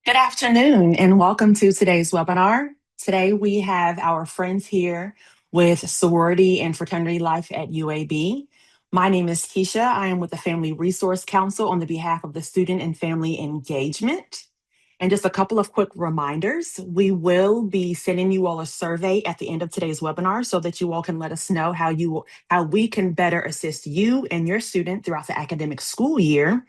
Good afternoon and welcome to today's webinar. Today we have our friends here with Sorority and Fraternity Life at UAB. My name is Keisha. I am with the Family Resource Council on the behalf of the Student and Family Engagement. And just a couple of quick reminders. We will be sending you all a survey at the end of today's webinar so that you all can let us know how we can better assist you and your student throughout the academic school year.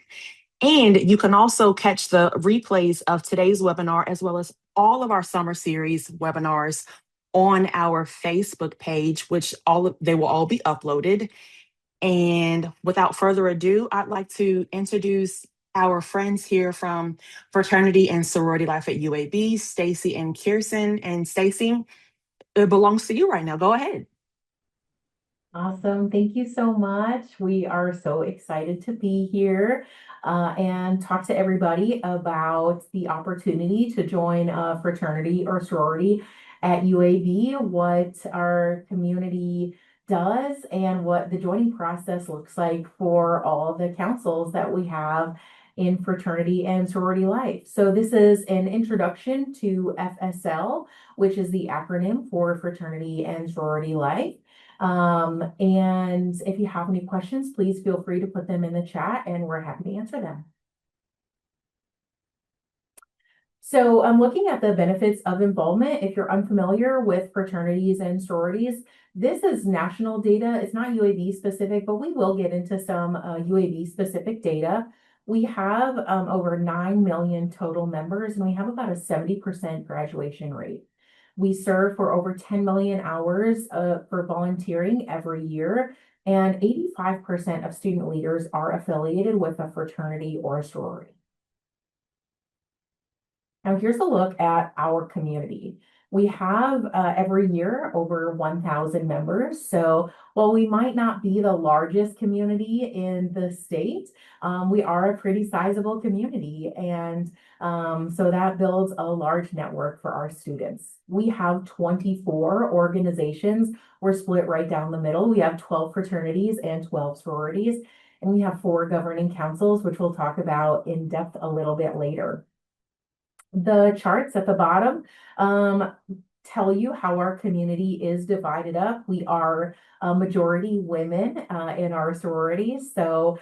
And you can also catch the replays of today's webinar as well as all of our summer series webinars on our Facebook page, which they will all be uploaded. And without further ado, I'd like to introduce our friends here from Fraternity and Sorority Life at UAB, Stacy and Kirsten. And Stacy, it belongs to you right now. Go ahead. Awesome. Thank you so much. We are so excited to be here and talk to everybody about the opportunity to join a fraternity or sorority at UAB, what our community does, and what the joining process looks like for all the councils that we have in fraternity and sorority life. So this is an introduction to FSL, which is the acronym for Fraternity and Sorority Life. And if you have any questions, please feel free to put them in the chat and we're happy to answer them. So I'm looking at the benefits of involvement. If you're unfamiliar with fraternities and sororities, this is national data. It's not UAB specific, but we will get into some UAB specific data. We have over 9 million total members and we have about a 70% graduation rate. We serve for over 10 million hours for volunteering every year, and 85% of student leaders are affiliated with a fraternity or a sorority. Now here's a look at our community. We have every year over 1,000 members. So while we might not be the largest community in the state, we are a pretty sizable community. And so that builds a large network for our students. We have 24 organizations. We're split right down the middle. We have 12 fraternities and 12 sororities. And we have 4 governing councils, which we'll talk about in depth a little bit later. The charts at the bottom tell you how our community is divided up. We are a majority women in our sororities. So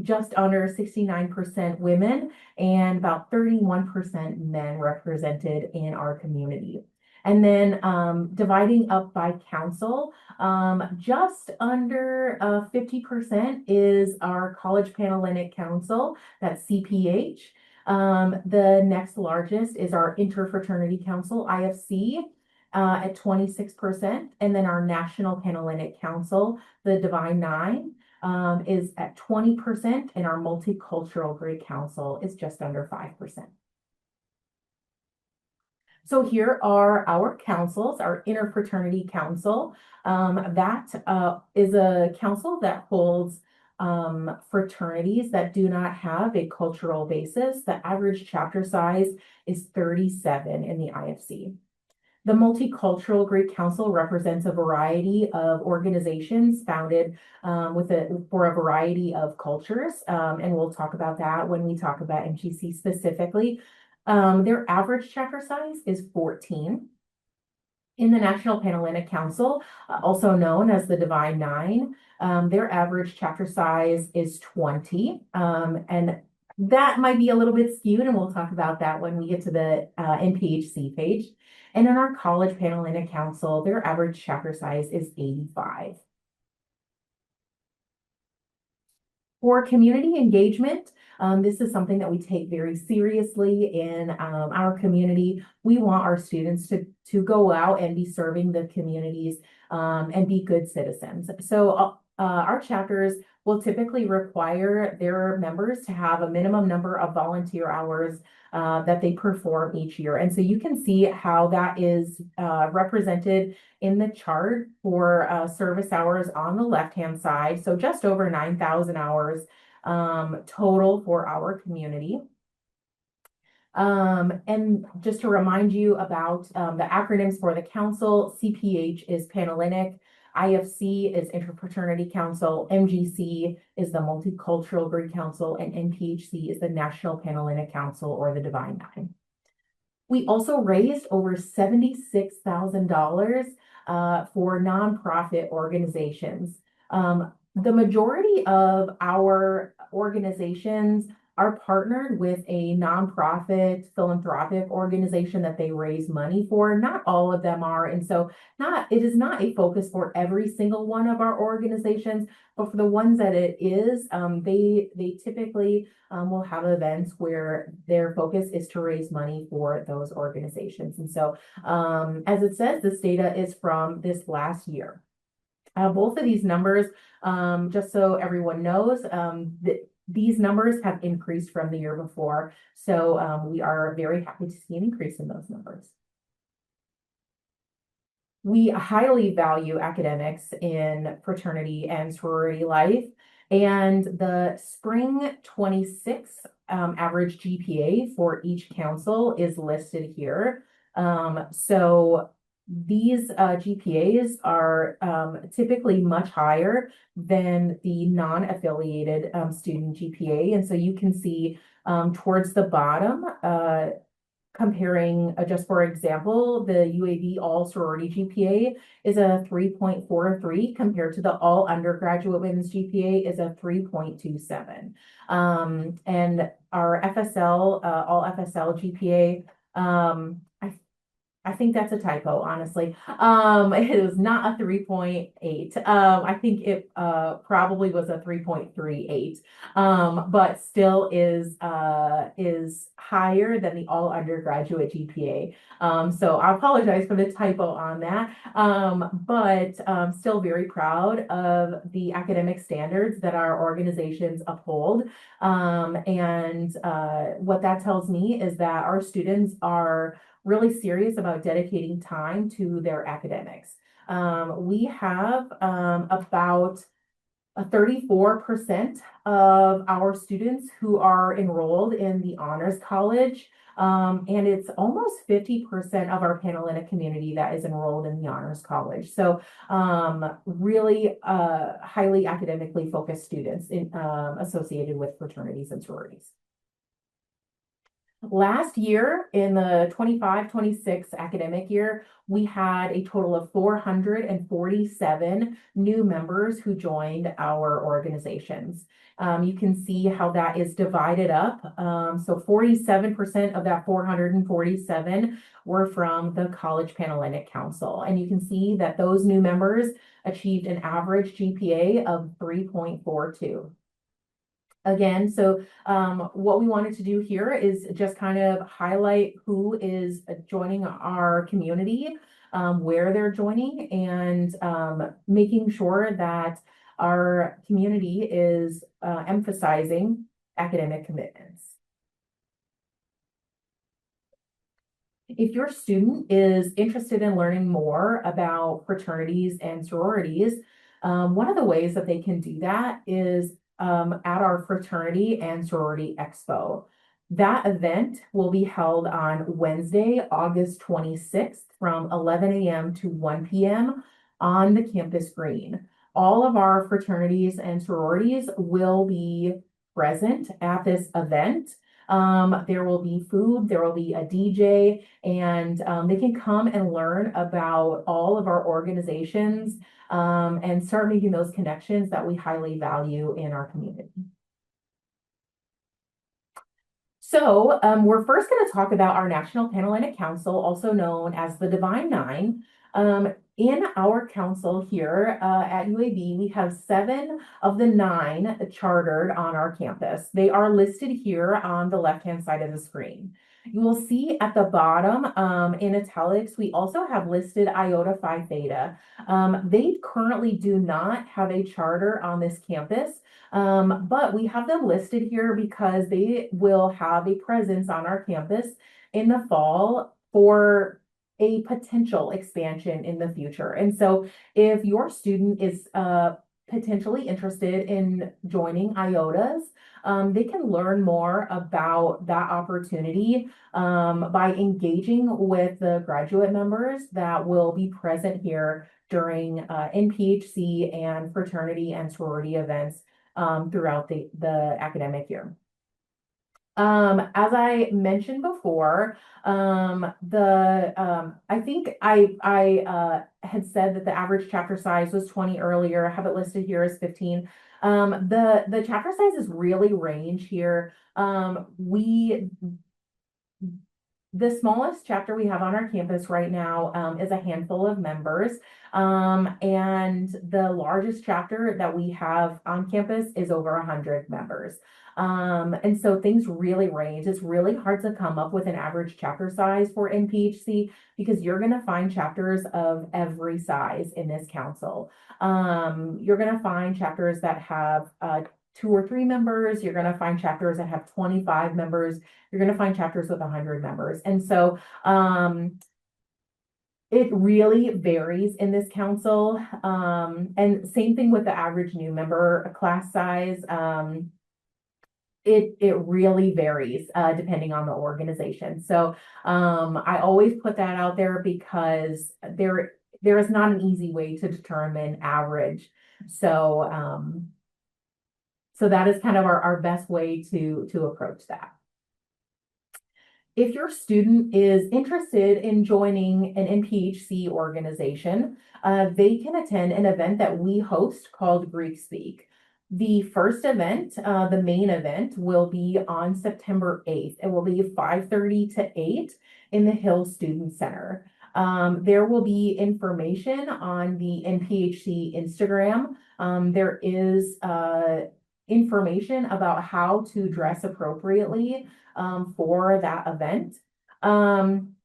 just under 69% women and about 31% men represented in our community. And then dividing up by council, just under 50% is our College Panhellenic Council, that's CPH. The next largest is our Interfraternity Council, IFC, at 26%. And then our National Panhellenic Council, the Divine Nine, is at 20%, and our Multicultural Greek Council is just under 5%. So here are our councils, our Interfraternity Council. That is a council that holds fraternities that do not have a cultural basis. The average chapter size is 37 in the IFC. The Multicultural Greek Council represents a variety of organizations founded for a variety of cultures, and we'll talk about that when we talk about MGC specifically. Their average chapter size is 14. In the National Panhellenic Council, also known as the Divine Nine, their average chapter size is 20. And that might be a little bit skewed, and we'll talk about that when we get to the NPHC page. And in our College Panhellenic Council, their average chapter size is 85. For community engagement, this is something that we take very seriously in our community. We want our students to go out and be serving the communities and be good citizens. So our chapters will typically require their members to have a minimum number of volunteer hours that they perform each year. And so you can see how that is represented in the chart for service hours on the left-hand side. So just over 9,000 hours total for our community. And just to remind you about the acronyms for the council, CPH is Panhellenic, IFC is Interfraternity Council, MGC is the Multicultural Greek Council, and NPHC is the National Panhellenic Council, or the Divine Nine. We also raised over $76,000 for nonprofit organizations. The majority of our organizations are partnered with a nonprofit philanthropic organization that they raise money for. Not all of them are, and so it is not a focus for every single one of our organizations, but for the ones that it is, they typically will have events where their focus is to raise money for those organizations. And so, as it says, this data is from this last year. Both of these numbers, just so everyone knows, these numbers have increased from the year before. So we are very happy to see an increase in those numbers. We highly value academics in fraternity and sorority life, and the spring 26 average GPA for each council is listed here. So these GPAs are typically much higher than the non-affiliated student GPA. And so you can see towards the bottom, comparing, just for example, the UAB all sorority GPA is a 3.43 compared to the all undergraduate women's GPA is a 3.27. And our FSL, all FSL GPA, I think that's a typo, honestly. It is not a 3.8. I think it probably was a 3.38, but still is higher than the all undergraduate GPA. So I apologize for the typo on that, but still very proud of the academic standards that our organizations uphold. And what that tells me is that our students are really serious about dedicating time to their academics. We have about 34% of our students who are enrolled in the Honors College, and it's almost 50% of our Panhellenic community that is enrolled in the Honors College. So really highly academically focused students associated with fraternities and sororities. Last year, in the 25-26 academic year, we had a total of 447 new members who joined our organizations. You can see how that is divided up. So 47% of that 447 were from the College Panhellenic Council. And you can see that those new members achieved an average GPA of 3.42. Again, so what we wanted to do here is just kind of highlight who is joining our community, where they're joining, and making sure that our community is emphasizing academic commitments. If your student is interested in learning more about fraternities and sororities, one of the ways that they can do that is at our Fraternity and Sorority Expo. That event will be held on Wednesday, August 26th from 11 a.m. to 1 p.m. on the campus green. All of our fraternities and sororities will be present at this event. There will be food, there will be a DJ, and they can come and learn about all of our organizations and start making those connections that we highly value in our community. So we're first going to talk about our National Panhellenic Council, also known as the Divine Nine. In our council here at UAB, we have 7 of the 9 chartered on our campus. They are listed here on the left-hand side of the screen. You will see at the bottom in italics, we also have listed Iota Phi Theta. They currently do not have a charter on this campus, but we have them listed here because they will have a presence on our campus in the fall for a potential expansion in the future. And so if your student is potentially interested in joining IOTAs, they can learn more about that opportunity by engaging with the graduate members that will be present here during NPHC and fraternity and sorority events throughout the academic year. As I mentioned before, I think I had said that the average chapter size was 20 earlier. I have it listed here as 15. The chapter sizes really range here. The smallest chapter we have on our campus right now is a handful of members. And the largest chapter that we have on campus is over 100 members. And so things really range. It's really hard to come up with an average chapter size for NPHC because you're going to find chapters of every size in this council. You're going to find chapters that have 2 or 3 members. You're going to find chapters that have 25 members. You're going to find chapters with 100 members. And so it really varies in this council. And same thing with the average new member class size. It really varies depending on the organization. So I always put that out there because there is not an easy way to determine average. So so that is kind of our best way to approach that. If your student is interested in joining an NPHC organization, they can attend an event that we host called Greek Speak. The first event, the main event, will be on September 8th. It will be 5:30 to 8 in the Hill Student Center. There will be information on the NPHC Instagram. There is information about how to dress appropriately for that event. And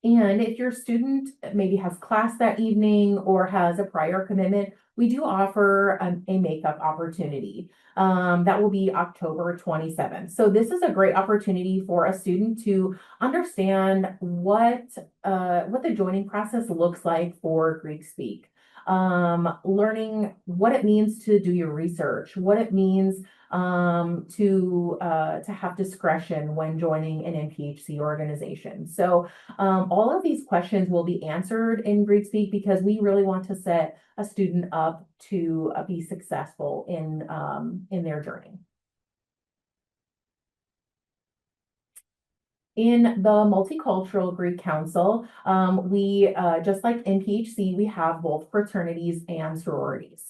if your student maybe has class that evening or has a prior commitment, we do offer a makeup opportunity. That will be October 27th. So this is a great opportunity for a student to understand what the joining process looks like for Greek Speak. Learning what it means to do your research, what it means to have discretion when joining an NPHC organization. So all of these questions will be answered in Greek Speak because we really want to set a student up to be successful in their journey. In the Multicultural Greek Council, we, just like NPHC, we have both fraternities and sororities.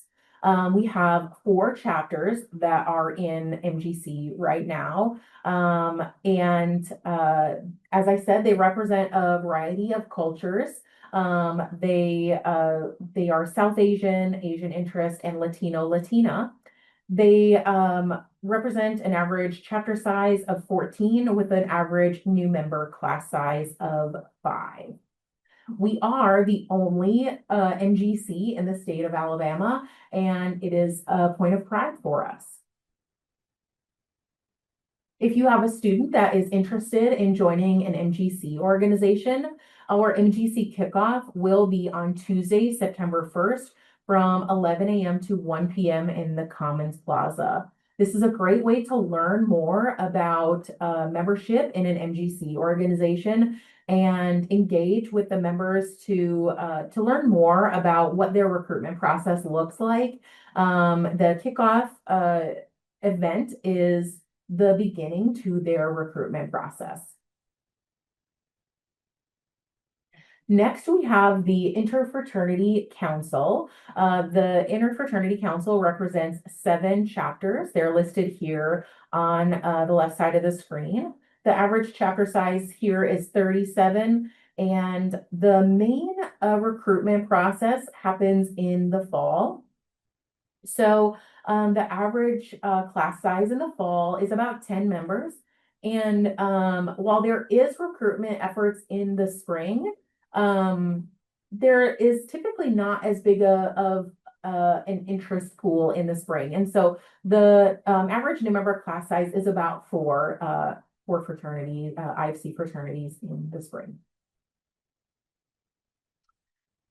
We have 4 chapters that are in MGC right now. And as I said, they represent a variety of cultures. They are South Asian, Asian interest, and Latino, Latina. They represent an average chapter size of 14 with an average new member class size of 5. We are the only MGC in the state of Alabama, and it is a point of pride for us. If you have a student that is interested in joining an MGC organization, our MGC kickoff will be on Tuesday, September 1st from 11 a.m. to 1 p.m. in the Commons Plaza. This is a great way to learn more about membership in an MGC organization and engage with the members to learn more about what their recruitment process looks like. The kickoff event is the beginning to their recruitment process. Next, we have the Interfraternity Council. The Interfraternity Council represents 7 chapters. They're listed here on the left side of the screen. The average chapter size here is 37, and the main recruitment process happens in the fall. So the average class size in the fall is about 10 members. And while there is recruitment efforts in the spring, there is typically not as big of an interest pool in the spring. And so the average new member class size is about 4 fraternity, IFC fraternities in the spring.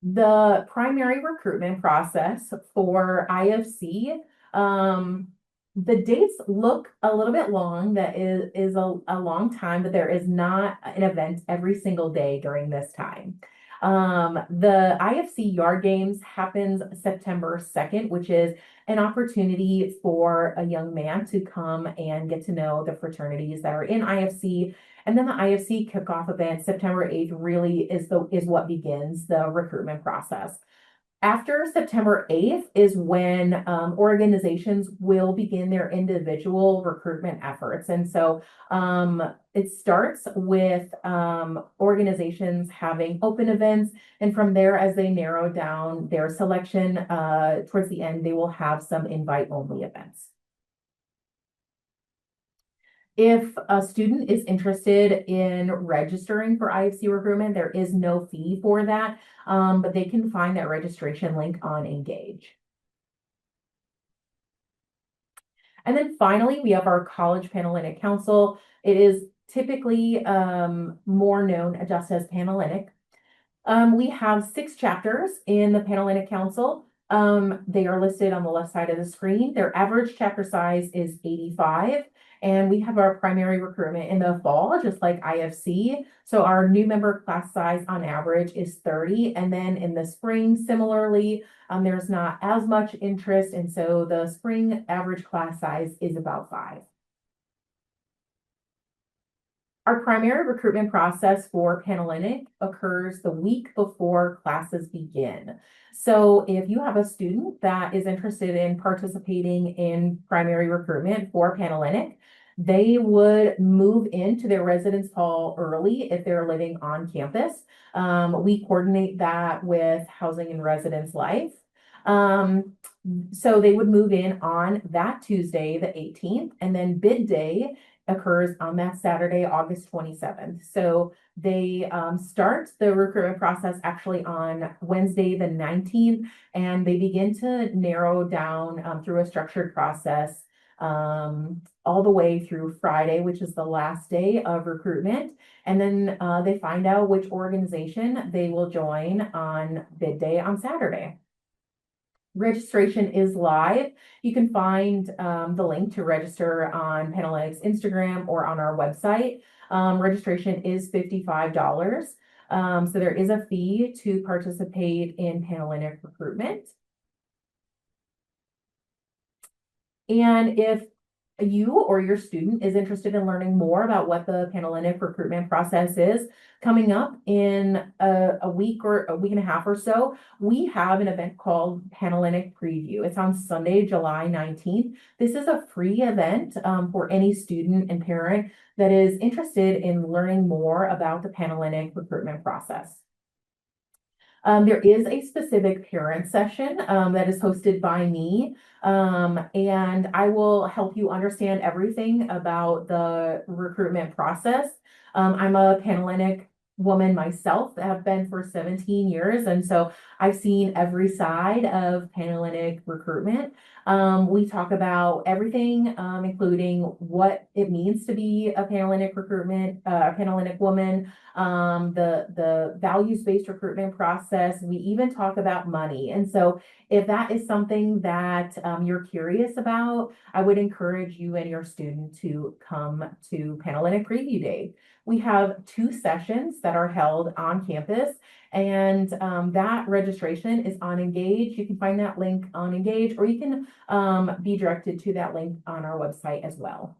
The primary recruitment process for IFC, um, the dates look a little bit long. That is a long time, but there is not an event every single day during this time. The IFC Yard Games happens September 2nd, which is an opportunity for a young man to come and get to know the fraternities that are in IFC. And then the IFC kickoff event, September 8th, really is what begins the recruitment process. After September 8th is when organizations will begin their individual recruitment efforts. And so it starts with organizations having open events. And from there, as they narrow down their selection, towards the end, they will have some invite-only events. If a student is interested in registering for IFC recruitment, there is no fee for that, but they can find that registration link on Engage. And then finally, we have our College Panhellenic Council. It is typically more known just as Panhellenic. We have 6 chapters in the Panhellenic Council. They are listed on the left side of the screen. Their average chapter size is 85. And we have our primary recruitment in the fall, just like IFC. So our new member class size on average is 30. And then in the spring, similarly, there's not as much interest. And so the spring average class size is about 5. Our primary recruitment process for Panhellenic occurs the week before classes begin. So if you have a student that is interested in participating in primary recruitment for Panhellenic, they would move into their residence hall early if they're living on campus. We coordinate that with Housing and Residence Life. So they would move in on that Tuesday, the 18th, and then bid day occurs on that Saturday, August 27th. So they start the recruitment process actually on Wednesday, the 19th, and they begin to narrow down through a structured process all the way through Friday, which is the last day of recruitment. And then they find out which organization they will join on bid day on Saturday. Registration is live. You can find the link to register on Panhellenic's Instagram or on our website. Registration is $55. So there is a fee to participate in Panhellenic recruitment. And if you or your student is interested in learning more about what the Panhellenic recruitment process is, coming up in a week or a week and a half or so, we have an event called Panhellenic Preview. It's on Sunday, July 19th. This is a free event for any student and parent that is interested in learning more about the Panhellenic recruitment process. There is a specific parent session that is hosted by me, and I will help you understand everything about the recruitment process. I'm a Panhellenic woman myself, have been for 17 years, and so I've seen every side of Panhellenic recruitment. We talk about everything, including what it means to be a Panhellenic a Panhellenic woman, the values-based recruitment process. We even talk about money. And so if that is something that you're curious about, I would encourage you and your student to come to Panhellenic Preview Day. We have 2 sessions that are held on campus, and that registration is on Engage. You can find that link on Engage, or you can be directed to that link on our website as well.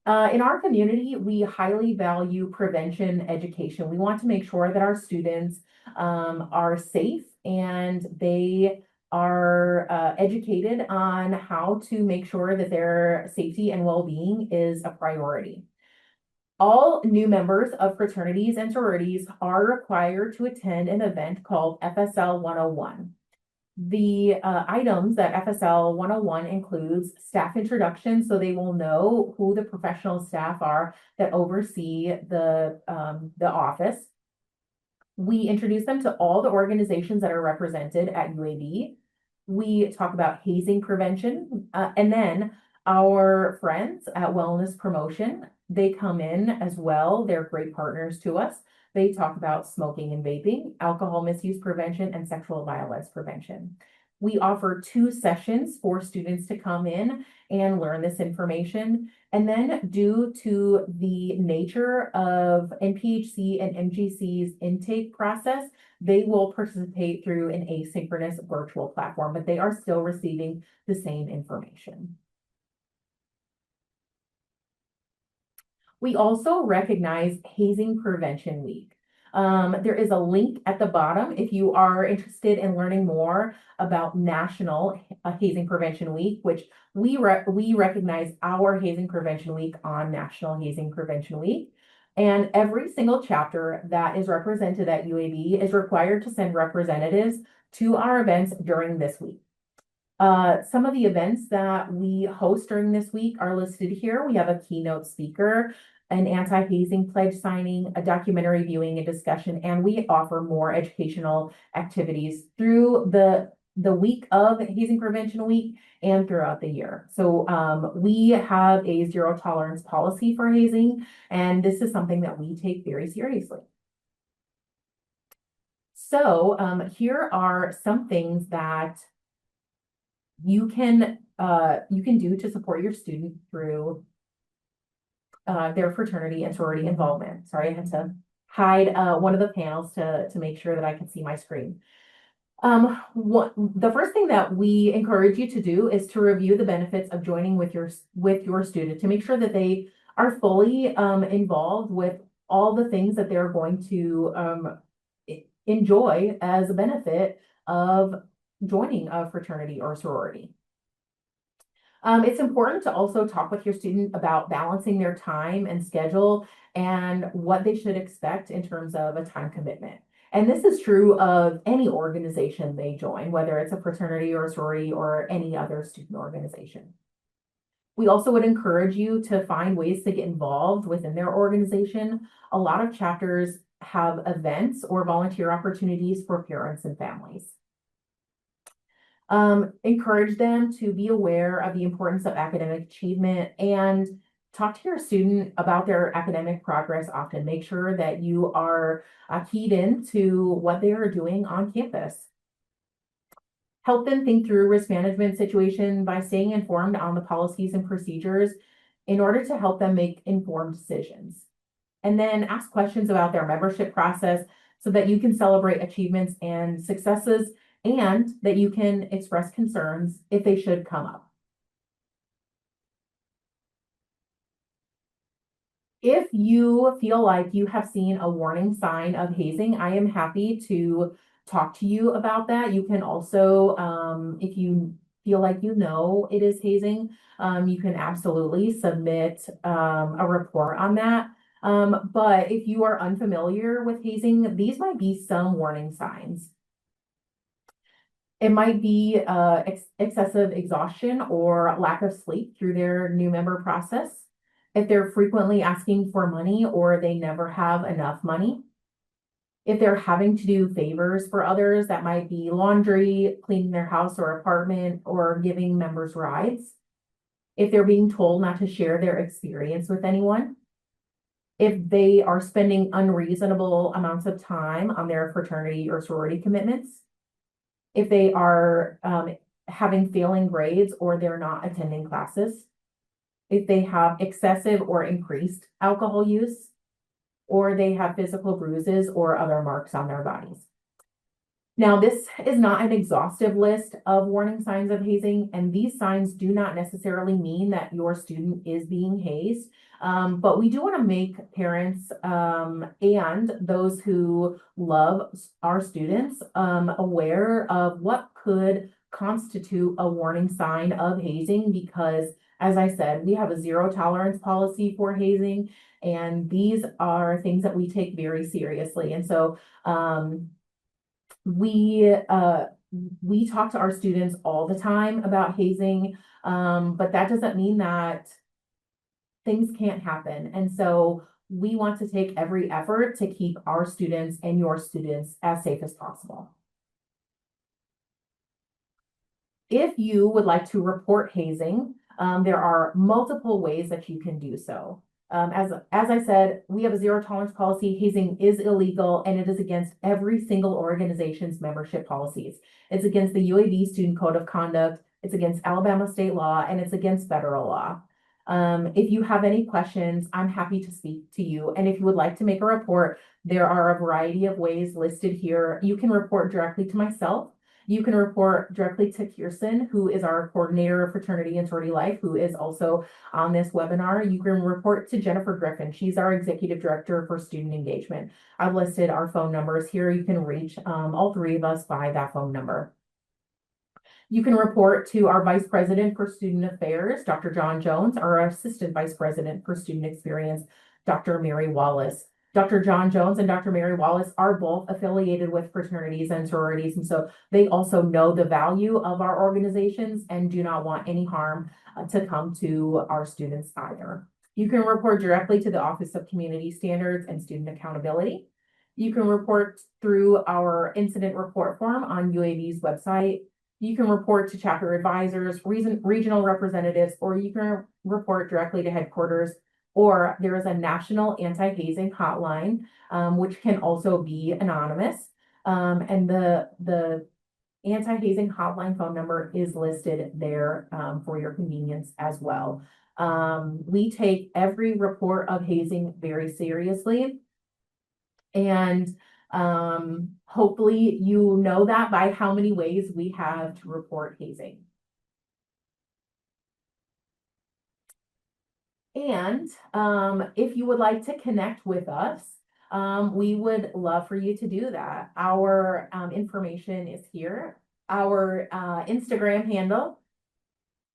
In our community, we highly value prevention education. We want to make sure that our students are safe and they are educated on how to make sure that their safety and well-being is a priority. All new members of fraternities and sororities are required to attend an event called FSL 101. The items that FSL 101 includes staff introduction, so they will know who the professional staff are that oversee the office. We introduce them to all the organizations that are represented at UAB. We talk about hazing prevention, and then our friends at Wellness Promotion, they come in as well. They're great partners to us. They talk about smoking and vaping, alcohol misuse prevention, and sexual violence prevention. We offer 2 sessions for students to come in and learn this information. And then due to the nature of NPHC and MGC's intake process, they will participate through an asynchronous virtual platform, but they are still receiving the same information. We also recognize Hazing Prevention Week. There is a link at the bottom if you are interested in learning more about National Hazing Prevention Week, which we recognize our Hazing Prevention Week on National Hazing Prevention Week. And every single chapter that is represented at UAB is required to send representatives to our events during this week. Some of the events that we host during this week are listed here. We have a keynote speaker, an anti-hazing pledge signing, a documentary viewing and discussion, and we offer more educational activities through the week of Hazing Prevention Week and throughout the year. So we have a zero tolerance policy for hazing, and this is something that we take very seriously. So here are some things that you can do to support your student through their fraternity and sorority involvement. Sorry, I had to hide one of the panels to make sure that I could see my screen. The first thing that we encourage you to do is to review the benefits of joining with your student to make sure that they are fully involved with all the things that they're going to enjoy as a benefit of joining a fraternity or sorority. It's important to also talk with your student about balancing their time and schedule and what they should expect in terms of a time commitment. And this is true of any organization they join, whether it's a fraternity or a sorority or any other student organization. We also would encourage you to find ways to get involved within their organization. A lot of chapters have events or volunteer opportunities for parents and families. Encourage them to be aware of the importance of academic achievement and talk to your student about their academic progress often. Make sure that you are keyed into what they are doing on campus. Help them think through risk management situation by staying informed on the policies and procedures in order to help them make informed decisions. And then ask questions about their membership process so that you can celebrate achievements and successes and that you can express concerns if they should come up. If you feel like you have seen a warning sign of hazing, I am happy to talk to you about that. You can also, if you feel like you know it is hazing, you can absolutely submit a report on that. But if you are unfamiliar with hazing, these might be some warning signs. It might be excessive exhaustion or lack of sleep through their new member process. If they're frequently asking for money or they never have enough money. If they're having to do favors for others, that might be laundry, cleaning their house or apartment, or giving members rides. If they're being told not to share their experience with anyone. If they are spending unreasonable amounts of time on their fraternity or sorority commitments. If they are having failing grades or they're not attending classes, if they have excessive or increased alcohol use, or they have physical bruises or other marks on their bodies. Now, this is not an exhaustive list of warning signs of hazing, and these signs do not necessarily mean that your student is being hazed, but we do want to make parents and those who love our students aware of what could constitute a warning sign of hazing because, as I said, we have a zero tolerance policy for hazing, and these are things that we take very seriously. And so we talk to our students all the time about hazing, but that doesn't mean that things can't happen. And so we want to take every effort to keep our students and your students as safe as possible. If you would like to report hazing, there are multiple ways that you can do so. As I said, we have a zero tolerance policy. Hazing is illegal and it is against every single organization's membership policies. It's against the UAB Student Code of Conduct. It's against Alabama state law and it's against federal law. If you have any questions, I'm happy to speak to you. And if you would like to make a report, there are a variety of ways listed here. You can report directly to myself. You can report directly to Kirsten, who is our coordinator of fraternity and sorority life, who is also on this webinar. You can report to Jennifer Griffin. She's our executive director for student engagement. I've listed our phone numbers here. You can reach all three of us by that phone number. You can report to our Vice President for Student Affairs, Dr. John Jones, our Assistant Vice President for Student Experience, Dr. Mary Wallace. Dr. John Jones and Dr. Mary Wallace are both affiliated with fraternities and sororities, and so they also know the value of our organizations and do not want any harm to come to our students either. You can report directly to the Office of Community Standards and Student Accountability. You can report through our incident report form on UAB's website. You can report to chapter advisors, regional representatives, or you can report directly to headquarters, or there is a national anti-hazing hotline, which can also be anonymous. And the anti-hazing hotline phone number is listed there for your convenience as well. We take every report of hazing very seriously. And hopefully you know that by how many ways we have to report hazing. And if you would like to connect with us, we would love for you to do that. Our information is here. Our Instagram handle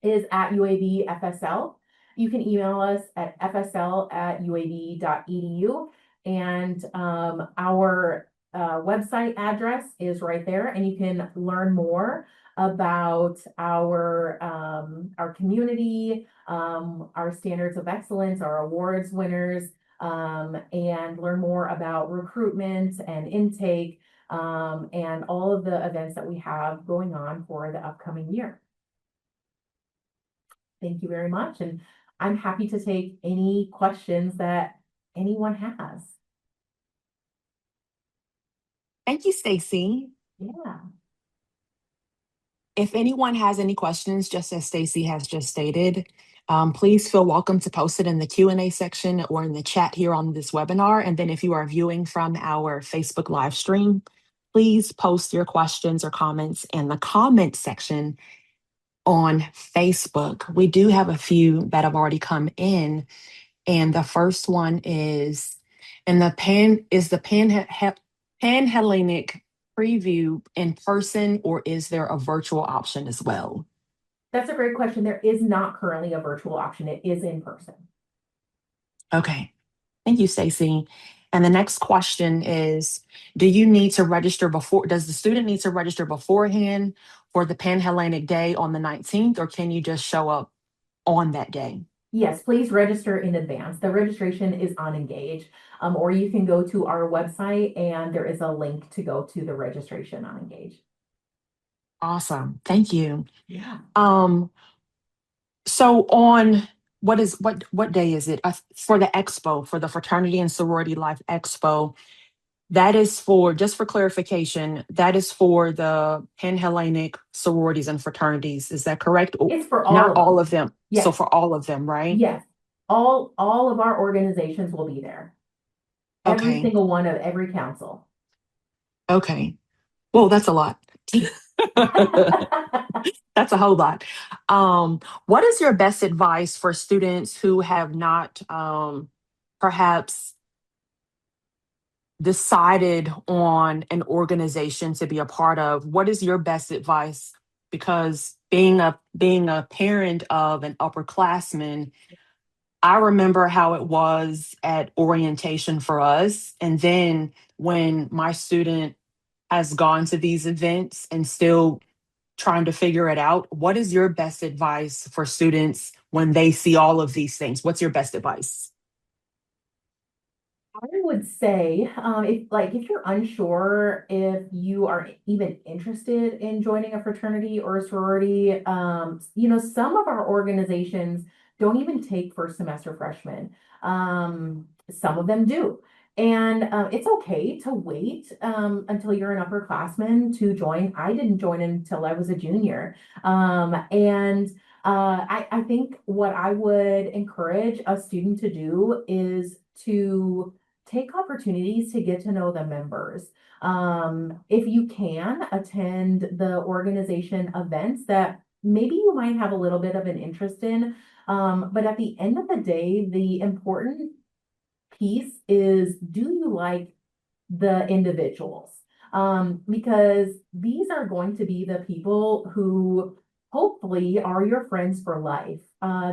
is at UAB FSL. You can email us at fsl@uab.edu. And our website address is right there, and you can learn more about our community, our standards of excellence, our awards winners, and learn more about recruitment and intake, and all of the events that we have going on for the upcoming year. Thank you very much, and I'm happy to take any questions that anyone has. Thank you, Stacy. Yeah. If anyone has any questions, just as Stacy has just stated, please feel welcome to post it in the Q&A section or in the chat here on this webinar. And then if you are viewing from our Facebook live stream, please post your questions or comments in the comment section on Facebook. We do have a few that have already come in. And the first one is, Pan-Hellenic preview in person, or is there a virtual option as well? That's a great question. There is not currently a virtual option. It is in person. Okay. Thank you, Stacy. And the next question is, do you need to register before, does the student need to register beforehand for the Pan-Hellenic Day on the 19th, or can you just show up on that day? Yes, please register in advance. The registration is on Engage, or you can go to our website and there is a link to go to the registration on Engage. Awesome. Thank you. Yeah. So on what day is it? For the expo, for the Fraternity and Sorority Life Expo, that is for, just for clarification, that is for the Pan-Hellenic sororities and fraternities. Is that correct? It's for all Not of all them. of them. So Yes. for all of them, right? Yes. All of our organizations will be there. Every Okay. single one of every council. Okay. Well, that's a lot. That's a whole lot. What is your best advice for students who have not perhaps decided on an organization to be a part of? What is your best advice? Because being a parent of an upperclassman, I remember how it was at orientation for us. And then when my student has gone to these events and still trying to figure it out, what is your best advice for students when they see all of these things? What's your best advice? I would say, if you're unsure if you are even interested in joining a fraternity or a sorority, some of our organizations don't even take first semester freshmen. Some of them do. And it's okay to wait until you're an upperclassman to join. I didn't join until I was a junior. And I think what I would encourage a student to do is to take opportunities to get to know the members. If you can attend the organization events that maybe you might have a little bit of an interest in, but at the end of the day, the important piece is, do you like the individuals? Because these are going to be the people who hopefully are your friends for life.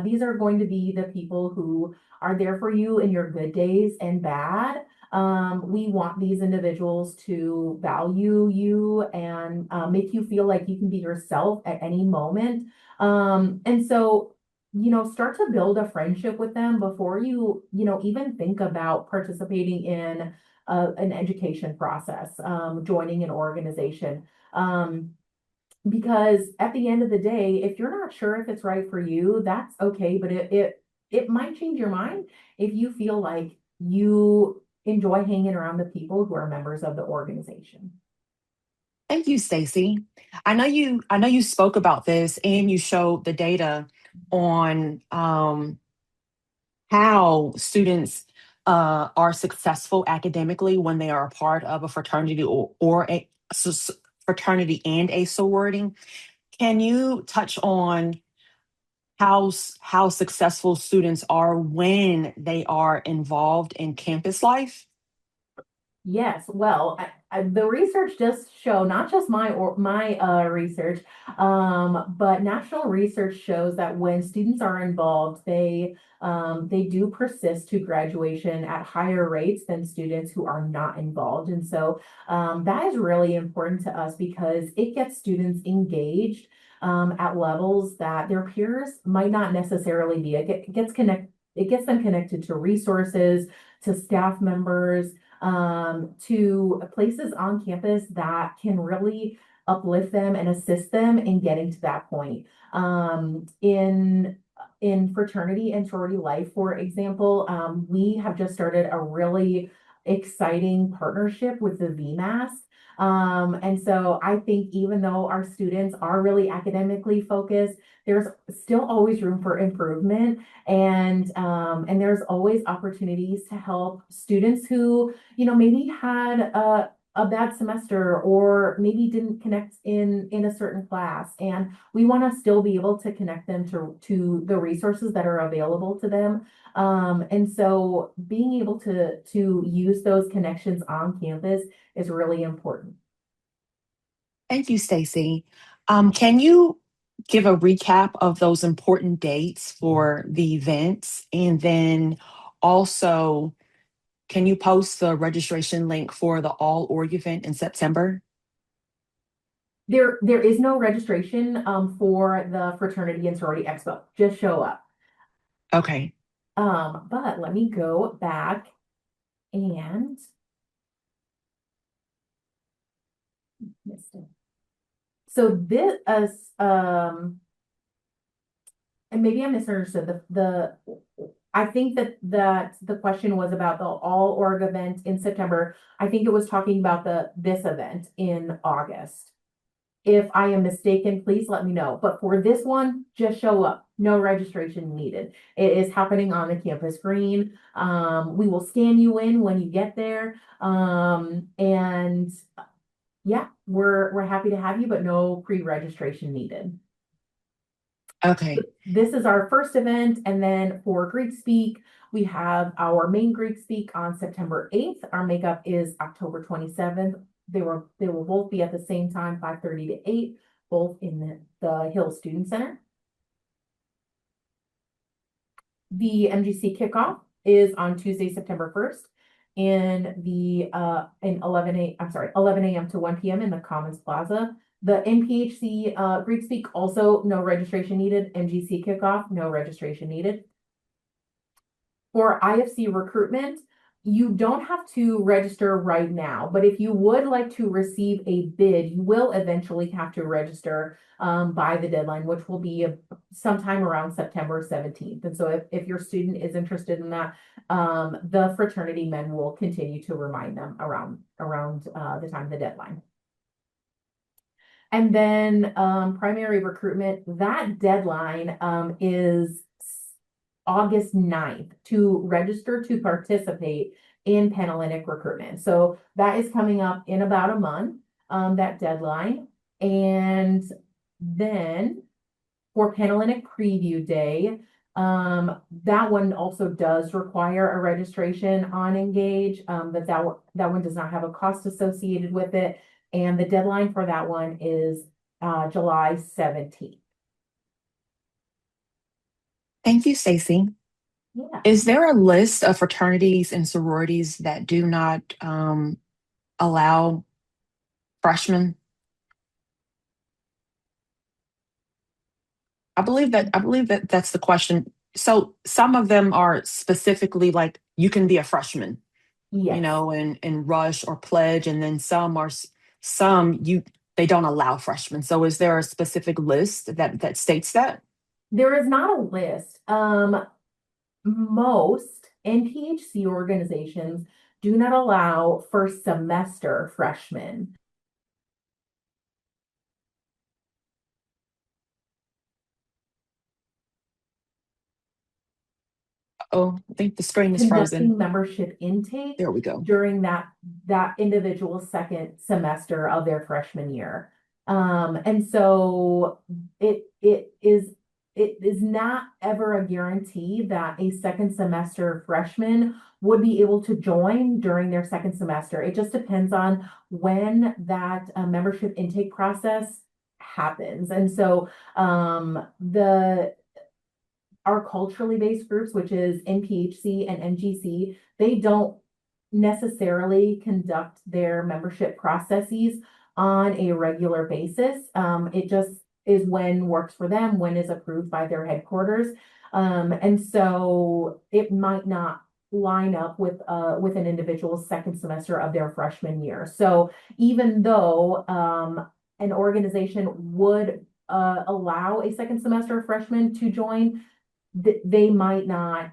These are going to be the people who are there for you in your good days and bad. We want these individuals to value you and make you feel like you can be yourself at any moment. And so, start to build a friendship with them before you even think about participating in an education process, joining an organization. Because at the end of the day, if you're not sure if it's right for you, that's okay, but it might change your mind if you feel like you enjoy hanging around the people who are members of the organization. Thank you, Stacy. I know you spoke about this and you showed the data on how students are successful academically when they are a part of a fraternity or fraternity and a sorority. Can you touch on how successful students are when they are involved in campus life? Yes, well, the research does show, not just my research, but national research shows that when students are involved, they do persist to graduation at higher rates than students who are not involved. And so that is really important to us because it gets students engaged at levels that their peers might not necessarily be. It gets them connected to resources, to staff members, to places on campus that can really uplift them and assist them in getting to that point. In fraternity and sorority life, for example, we have just started a really exciting partnership with the VMAS. And so I think even though our students are really academically focused, there's still always room for improvement, and there's always opportunities to help students who maybe had a bad semester or maybe didn't connect in a certain class, and we want to still be able to connect them to the resources that are available to them. And so being able to use those connections on campus is really important. Thank you, Stacy. Can you give a recap of those important dates for the events? And then also, can you post the registration link for the All Org event in September? There is no registration for the fraternity and sorority expo. Just show up. Okay. But let me go back and missed it. So this and maybe I misunderstood I think that the question was about the all org event in September. I think it was talking about this event in August. If I am mistaken, please let me know. But for this one, just show up. No registration needed. It is happening on the campus green. We will scan you in when you get there. And yeah, we're happy to have you, but no pre-registration needed. Okay. This is our first event, and then for Greek Speak, we have our main Greek Speak on September 8th. Our makeup is October 27th. They will both be at the same time, 5:30 to 8, both in the Hill Student Center. The MGC kickoff is on Tuesday, September 1st in 11 a.m. to 1 p.m. in the Commons Plaza. The NPHC Greek Speak, also no registration needed. MGC kickoff, no registration needed. For IFC recruitment, You don't have to register right now, but if you would like to receive a bid, you will eventually have to register by the deadline, which will be sometime around September 17th. And so if your student is interested in that, the fraternity men will continue to remind them around the time of the deadline. And then primary recruitment, that deadline is August 9th to register to participate in Panhellenic recruitment. So that is coming up in about a month, that deadline. And then for Panhellenic Preview Day, that one also does require a registration on Engage, but that one does not have a cost associated with it. And the deadline for that one is July 17th. Thank you, Stacy. Yeah. Is there a list of fraternities and sororities that do not allow freshmen? I believe that that's the question. So some of them are specifically like you can be a freshman, Yes. and rush or pledge, and then some you they don't allow freshmen. So is there a specific list that states that? There is not a list. Most NPHC organizations do not allow first semester freshmen. Oh, I think the screen is frozen. Conducting membership intake There we go. during that individual second semester of their freshman year. And so it is not ever a guarantee that a second semester freshman would be able to join during their second semester. It just depends on when that membership intake process happens. And so the our culturally based groups, which is NPHC and NGC, they don't necessarily conduct their membership processes on a regular basis. It just is when works for them, when is approved by their headquarters. And so it might not line up with an individual's second semester of their freshman year. So even though an organization would allow a second semester freshman to join, they might not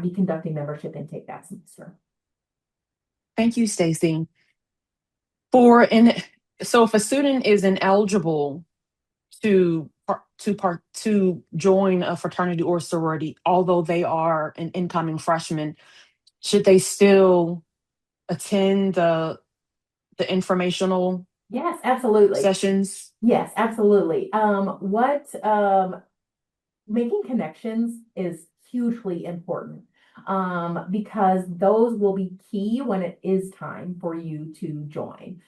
be conducting membership intake that semester. Thank you, Stacy. For in So if a student is ineligible to join a fraternity or sorority, although they are an incoming freshman, should they still attend the informational Yes, absolutely. sessions? Yes, absolutely. What making connections is hugely important, because those will be key when it is time for you to join.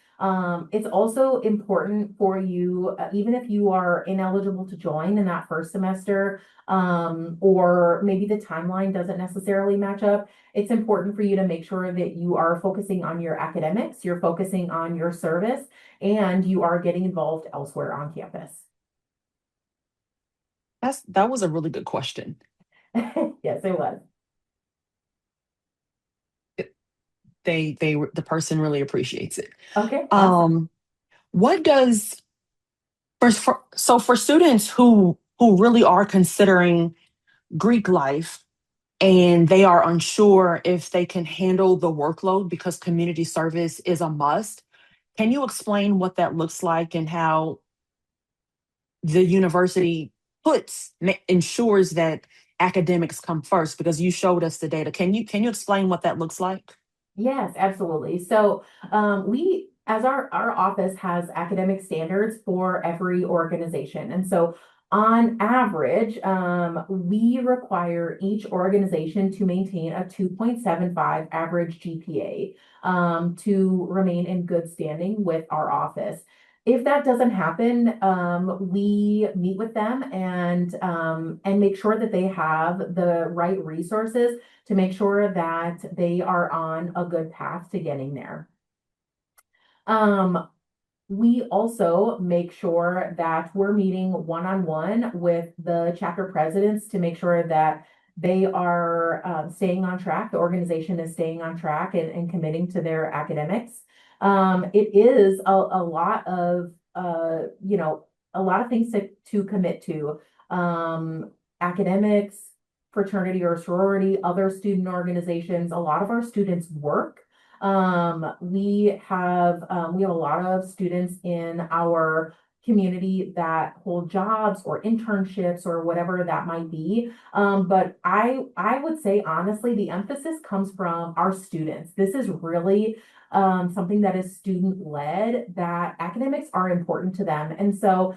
It's also important for you, even if you are ineligible to join in that first semester, or maybe the timeline doesn't necessarily match up. It's important for you to make sure that you are focusing on your academics, you're focusing on your service, and you are getting involved elsewhere on campus. That was a really good question. Yes, it was. The person really appreciates it. Okay, awesome. Um, what does for students who really are considering Greek life and they are unsure if they can handle the workload because community service is a must, can you explain what that looks like and how the university ensures that academics come first? Because you showed us the data. Can you explain what that looks like? Yes, absolutely. So we, as our office has academic standards for every organization. And so on average, we require each organization to maintain a 2.75 average GPA, to remain in good standing with our office. If that doesn't happen, we meet with them and make sure that they have the right resources to make sure that they are on a good path to getting there. Um, we also make sure that we're meeting one-on-one with the chapter presidents to make sure that they are staying on track. The organization is staying on track and committing to their academics. It is a lot of, a lot of things to commit to. Academics, fraternity or sorority, other student organizations, a lot of our students work. We have a lot of students in our community that hold jobs or internships or whatever that might be. But I would say honestly, the emphasis comes from our students. This is really something that is student led, that academics are important to them. And so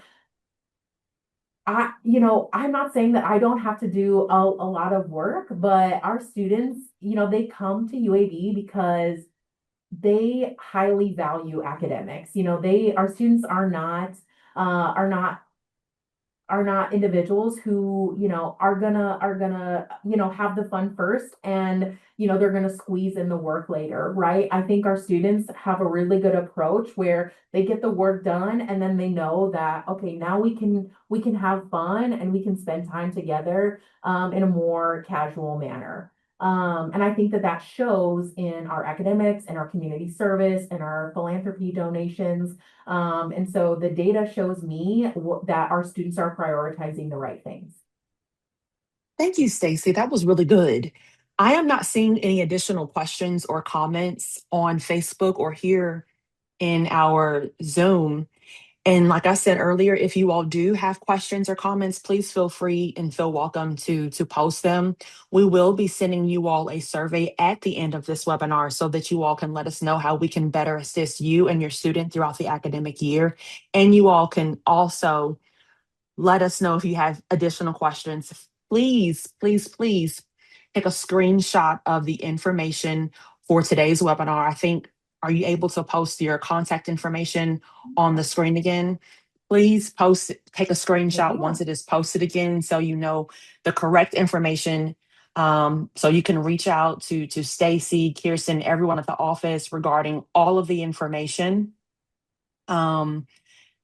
I'm not saying that I don't have to do a lot of work, but our students, they come to UAB because they highly value academics. Our students are not are not individuals who, are gonna, have the fun first and, they're gonna squeeze in the work later, right? I think our students have a really good approach where they get the work done and then they know that, okay, now we can have fun and we can spend time together in a more casual manner. And I think that that shows in our academics and our community service and our philanthropy donations. And so the data shows me that our students are prioritizing the right things. Thank you, Stacy. That was really good. I am not seeing any additional questions or comments on Facebook or here in our Zoom. And like I said earlier, if you all do have questions or comments, please feel free and feel welcome to post them. We will be sending you all a survey at the end of this webinar so that you all can let us know how we can better assist you and your student throughout the academic year. And you all can also let us know if you have additional questions. Please, please, please take a screenshot of the information for today's webinar. I think, are you able to post your contact information on the screen again? Please post it, take a screenshot Yeah. once it is posted again so you know the correct information. So you can reach out to Stacy, Kirsten, everyone at the office regarding all of the information. Um,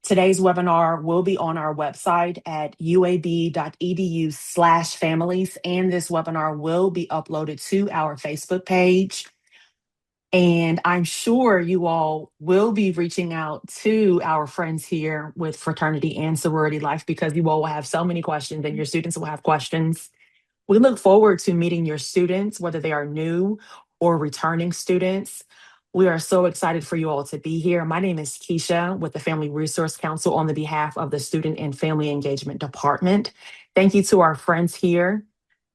Today's webinar will be on our website at uab.edu/families, and this webinar will be uploaded to our Facebook page. And I'm sure you all will be reaching out to our friends here with Fraternity and Sorority Life because you all will have so many questions and your students will have questions. We look forward to meeting your students, whether they are new or returning students. We are so excited for you all to be here. My name is Keisha with the Family Resource Council on the behalf of the Student and Family Engagement Department. Thank you to our friends here,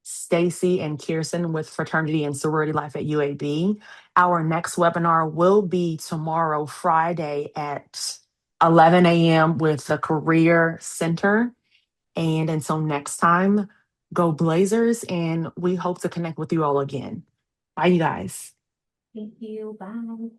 Stacy and Kirsten with Fraternity and Sorority Life at UAB. Our next webinar will be tomorrow, Friday at 11 a.m. with the Career Center. And until next time, go Blazers, and we hope to connect with you all again. Bye, you guys. Thank you. Bye.